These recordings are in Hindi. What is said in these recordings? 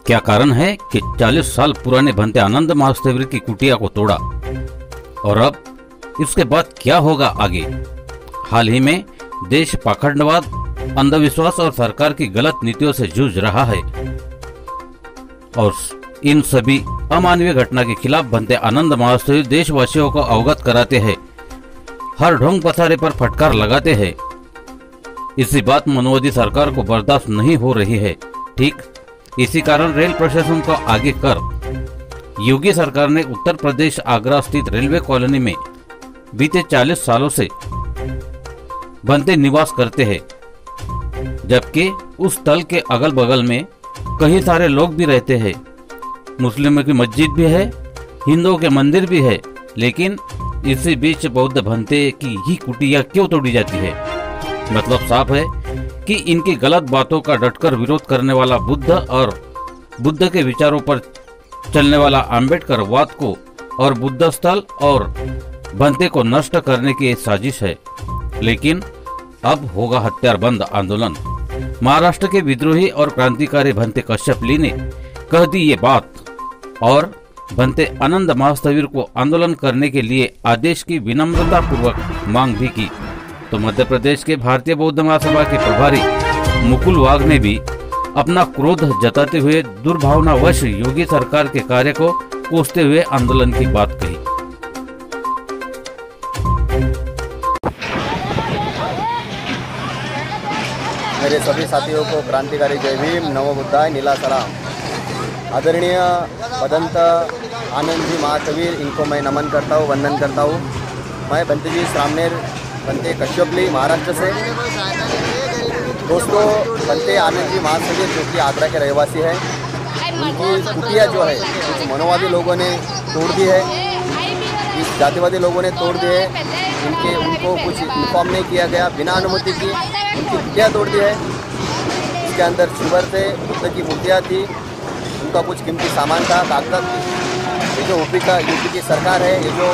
क्या कारण है कि 40 साल पुराने भंते आनंद महास्तवीर की कुटिया को तोड़ा, और अब इसके बाद क्या होगा आगे? हाल ही में देश पाखंडवाद, अंधविश्वास और सरकार की गलत नीतियों से जूझ रहा है, और इन सभी अमानवीय घटना के खिलाफ भंते आनंद महास्तवीर देशवासियों को अवगत कराते हैं, हर ढोंग पथारे पर फटकार लगाते हैं। इसी बात मनोवादी सरकार को बर्दाश्त नहीं हो रही है। ठीक इसी कारण रेल प्रशासन को आगे कर योगी सरकार ने उत्तर प्रदेश आगरा स्थित रेलवे कॉलोनी में बीते 40 सालों से भंते निवास करते हैं, जबकि उस स्थल के अगल बगल में कई सारे लोग भी रहते हैं। मुस्लिमों की मस्जिद भी है, हिंदुओं के मंदिर भी है, लेकिन इसी बीच बौद्ध भंते की ही कुटिया क्यों तोड़ी जाती है? मतलब साफ है कि इनकी गलत बातों का डटकर विरोध करने वाला बुद्ध और बुद्ध के विचारों पर चलने वाला आम्बेडकर वाद को और बुद्ध स्थल और भंते को नष्ट करने की एक साजिश है। लेकिन अब होगा हथियार बंद आंदोलन। महाराष्ट्र के विद्रोही और क्रांतिकारी भंते कश्यप ली ने कह दी ये बात और भंते आनंद महास्तवीर को आंदोलन करने के लिए आदेश की विनम्रता पूर्वक मांग भी की। तो मध्य प्रदेश के भारतीय बौद्ध महासभा के प्रभारी मुकुल वाघ ने भी अपना क्रोध जताते हुए दुर्भावनावश योगी सरकार के कार्य को कोसते हुए आंदोलन की बात कही। मेरे सभी साथियों को क्रांतिकारी जय भीम, नमो बुद्धाय, नीला सलाम। आदरणीय भदंत आनंद जी महास्तवीर, इनको मैं नमन करता हूँ, वंदन करता हूँ। मैं भंते जी सामनेर भंते कश्यपली महाराष्ट्र से। दोस्तों, भंते आनंद जी महास्तवीर जो कि आगरा के रहवासी है, उनकी कुटिया जो है कुछ मनोवादी लोगों ने तोड़ दी है, इस जातिवादी लोगों ने तोड़ दी है। उनको कुछ इन्फॉर्म नहीं किया गया, बिना अनुमति की उनकी कुटिया तोड़ दी है। इसके अंदर शिवर थे, बुद्ध की मूर्तियाँ थी, उनका कुछ कीमती सामान था, कागजात थी। ये जो यूपी की सरकार है, ये जो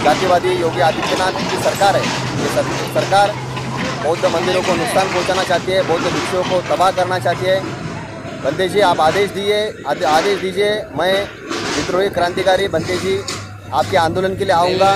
जातिवादी योगी आदित्यनाथ की सरकार है, ये सरकार बौद्ध मंदिरों को नुकसान पहुंचाना चाहती है, बौद्ध भिक्षुओं को तबाह करना चाहती है। भंते जी, आप आदेश दीजिए। मैं विद्रोही क्रांतिकारी भंते जी आपके आंदोलन के लिए आऊँगा,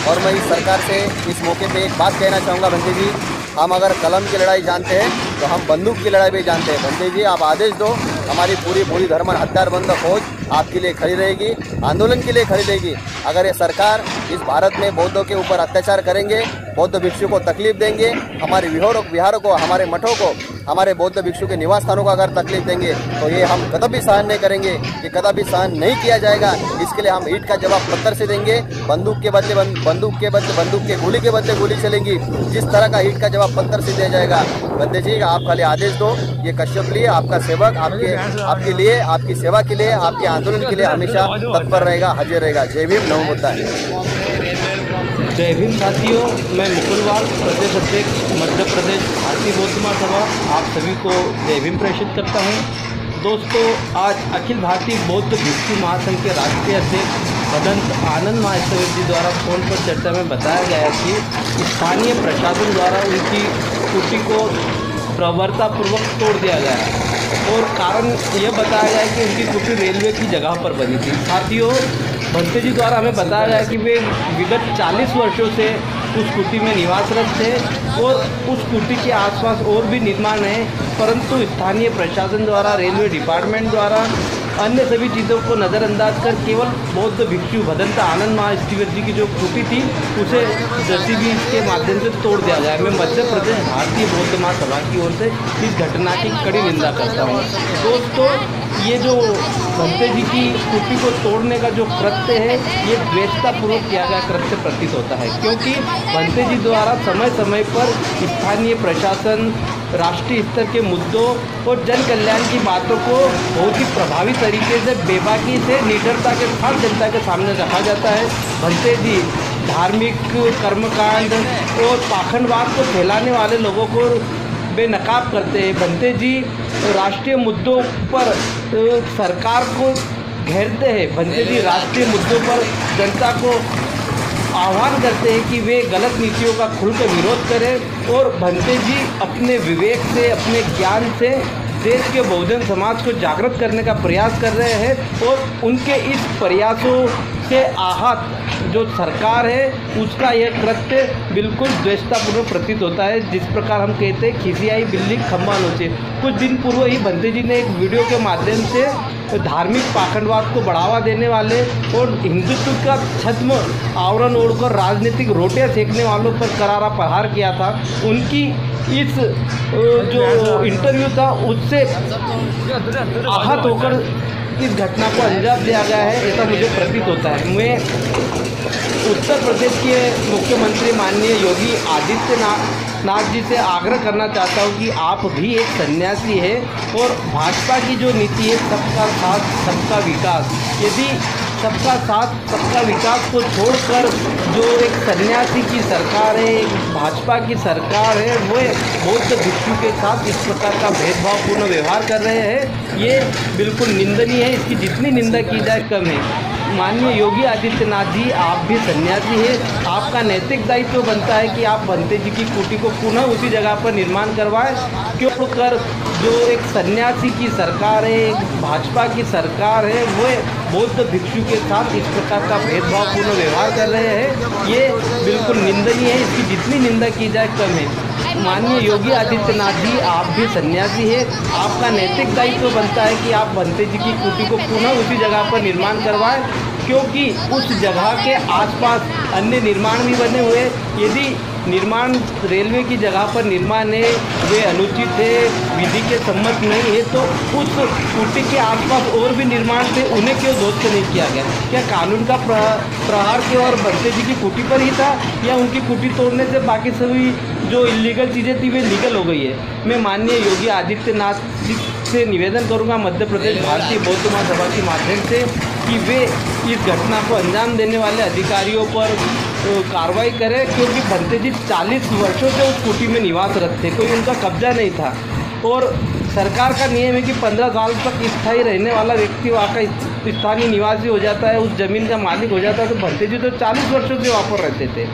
और मैं इस सरकार से इस मौके पे एक बात कहना चाहूँगा। भंते जी, हम अगर कलम की लड़ाई जानते हैं तो हम बंदूक की लड़ाई भी जानते हैं। भंते जी, आप आदेश दो, हमारी पूरी धर्म हथियारबंद फौज आपके लिए खड़ी रहेगी, आंदोलन के लिए खड़ी रहेगी। अगर ये सरकार इस भारत में बौद्धों के ऊपर अत्याचार करेंगे, बौद्ध भिक्षु को तकलीफ देंगे, हमारे विहारों को, हमारे मठों को, हमारे बौद्ध भिक्षु के निवास स्थानों को अगर तकलीफ देंगे, तो ये हम कतई सहन नहीं करेंगे, ये कतई सहन नहीं किया जाएगा। इसके लिए हम ईंट का जवाब पत्थर से देंगे, बंदूक के गोली के बदले गोली चलेगी। जिस तरह का ईंट का जवाब पत्थर से दिया जाएगा। भंते जी, आप खाली आदेश दो। ये कश्यप लिए आपका सेवक आपके लिए, आपकी सेवा के लिए, आपके आंदोलन के लिए हमेशा तत्पर रहेगा, हाजिर रहेगा। जय भीम, नमो बुद्धाय। जय भीम साथियों, मैं मुकुल वाघ, प्रदेश अध्यक्ष मध्य प्रदेश भारतीय बौद्ध महासभा, आप सभी को जय भीम प्रेषित करता हूं। दोस्तों, आज अखिल भारतीय बौद्ध भिक्षु महासंघ के राष्ट्रीय अध्यक्ष भदंत आनंद महास्तवीर जी द्वारा फोन पर चर्चा में बताया गया कि स्थानीय प्रशासन द्वारा उनकी कुटी को प्रवृत्तापूर्वक तोड़ दिया गया है, और कारण यह बताया गया कि उनकी कुटी रेलवे की जगह पर बनी थी। साथियों, भंते जी द्वारा हमें बताया गया कि वे विगत 40 वर्षों से उस कुटी में निवासरत थे, और उस कुटी के आसपास और भी निर्माण है, परंतु स्थानीय प्रशासन द्वारा, रेलवे डिपार्टमेंट द्वारा अन्य सभी चीज़ों को नज़रअंदाज कर केवल बौद्ध भिक्षु भदंत आनंद महास्तवीर जी की जो कुटी थी उसे जेसीबी के माध्यम से तोड़ दिया गया। मैं मध्य प्रदेश भारतीय बौद्ध महासभा की ओर से इस घटना की कड़ी निंदा करता हूँ। दोस्तों, ये जो भंते जी की कुटी को तोड़ने का जो कृत्य है, ये द्वेषतापूर्वक किया गया कृत्य प्रतीत होता है, क्योंकि भंते जी द्वारा समय समय पर स्थानीय प्रशासन, राष्ट्रीय स्तर के मुद्दों और जन कल्याण की बातों को बहुत ही प्रभावी तरीके से, बेबाकी से, निडरता के साथ जनता के सामने रखा जाता है। भंते जी धार्मिक कर्मकांड और पाखंडवाद को फैलाने वाले लोगों को बेनकाब करते हैं। भंते जी राष्ट्रीय मुद्दों पर सरकार को घेरते हैं। भंते जी राष्ट्रीय मुद्दों पर जनता को आह्वान करते हैं कि वे गलत नीतियों का खुलकर विरोध करें, और भंते जी अपने विवेक से, अपने ज्ञान से देश के बहुजन समाज को जागृत करने का प्रयास कर रहे हैं और उनके इस प्रयासों से आहत जो सरकार है उसका यह कृत्य बिल्कुल द्वेषतापूर्ण प्रतीत होता है। जिस प्रकार हम कहते हैं खिसियाई बिल्ली खम्बा नोचे। कुछ दिन पूर्व ही भंते जी ने एक वीडियो के माध्यम से धार्मिक पाखंडवाद को बढ़ावा देने वाले और हिंदुत्व का छद्म आवरण ओढ़कर राजनीतिक रोटियां सेकने वालों पर करारा प्रहार किया था। उनकी इस जो इंटरव्यू था उससे आहत होकर इस घटना को अंजाम दिया गया है, ऐसा मुझे प्रतीत होता है। मैं उत्तर प्रदेश के मुख्यमंत्री माननीय योगी आदित्यनाथ जी से आग्रह करना चाहता हूँ कि आप भी एक सन्यासी है और भाजपा की जो नीति है सबका साथ सबका विकास, यदि सबका साथ सबका विकास को छोड़कर जो एक सन्यासी की सरकार है, एक भाजपा की सरकार है, वो बौद्ध भिक्षु के साथ इस प्रकार का भेदभावपूर्ण व्यवहार कर रहे हैं, ये बिल्कुल निंदनीय है। इसकी जितनी निंदा की जाए कम है। माननीय योगी आदित्यनाथ जी, आप भी सन्यासी हैं, आपका नैतिक दायित्व बनता है कि आप भंते जी की कुटी को पुनः उसी जगह पर निर्माण करवाएं। क्यों कर जो एक सन्यासी की सरकार है, एक भाजपा की सरकार है, वो बौद्ध भिक्षु के साथ इस प्रकार का भेदभावपूर्ण व्यवहार कर रहे हैं, ये बिल्कुल निंदनीय है। इसकी जितनी निंदा की जाए कम है। माननीय योगी आदित्यनाथ जी, आप भी सन्यासी हैं, आपका नैतिक दायित्व बनता है कि आप भंते जी की कुटी को पुनः उसी जगह पर निर्माण करवाएं, क्योंकि उस जगह के आसपास अन्य निर्माण भी बने हुए। यदि निर्माण रेलवे की जगह पर निर्माण है, वे अनुचित है, विधि के सम्मत नहीं है, तो उस कुटी के आसपास और भी निर्माण थे, उन्हें क्यों ध्वस्त नहीं किया गया? क्या कानून का प्रहार केवल भंते जी की कुटी पर ही था, या उनकी कुटी तोड़ने से बाकी सभी जो इलीगल चीज़ें थी वे लीगल हो गई है? मैं माननीय योगी आदित्यनाथ जी से निवेदन करूंगा मध्य प्रदेश भारतीय बौद्ध महासभा के माध्यम से कि वे इस घटना को अंजाम देने वाले अधिकारियों पर कार्रवाई करें, क्योंकि भंते जी 40 वर्षों से उस कुटी में निवासरत थे, कोई उनका कब्जा नहीं था। और सरकार का नियम है कि 15 साल तक स्थायी रहने वाला व्यक्ति वहाँ का स्थानीय निवासी हो जाता है, उस ज़मीन का मालिक हो जाता है। तो भंते जी तो 40 वर्षों से वहाँ पर रहते थे,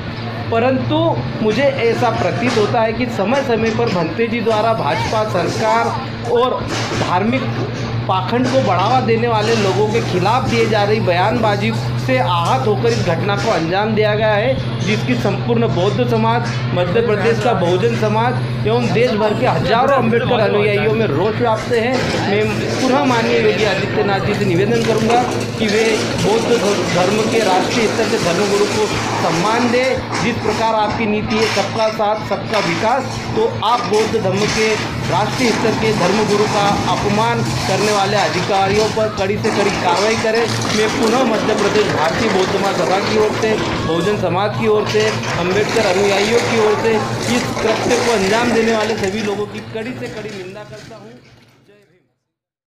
परंतु मुझे ऐसा प्रतीत होता है कि समय समय पर भंते जी द्वारा भाजपा सरकार और धार्मिक पाखंड को बढ़ावा देने वाले लोगों के खिलाफ दिए जा रही बयानबाजी से आहत होकर इस घटना को अंजाम दिया गया है, जिसकी संपूर्ण बौद्ध समाज, मध्य प्रदेश का बहुजन समाज एवं देश भर के हजारों अम्बेडकर अनुयायियों में रोष व्याप्त है। मैं पुनः माननीय योगी आदित्यनाथ जी से निवेदन करूंगा कि वे बौद्ध धर्म के राष्ट्रीय स्तर से धर्मगुरु को सम्मान दें। जिस प्रकार आपकी नीति है सबका साथ सबका विकास, तो आप बौद्ध धर्म के राष्ट्रीय स्तर के धर्मगुरु का अपमान करने वाले अधिकारियों पर कड़ी से कड़ी कार्रवाई करें। मैं पुनः मध्य प्रदेश भारतीय बौद्ध महासभा की ओर से, बहुजन समाज की ओर से, अम्बेडकर अनुयायियों की ओर से इस कृत्य को अंजाम देने वाले सभी लोगों की कड़ी से कड़ी निंदा करता हूँ।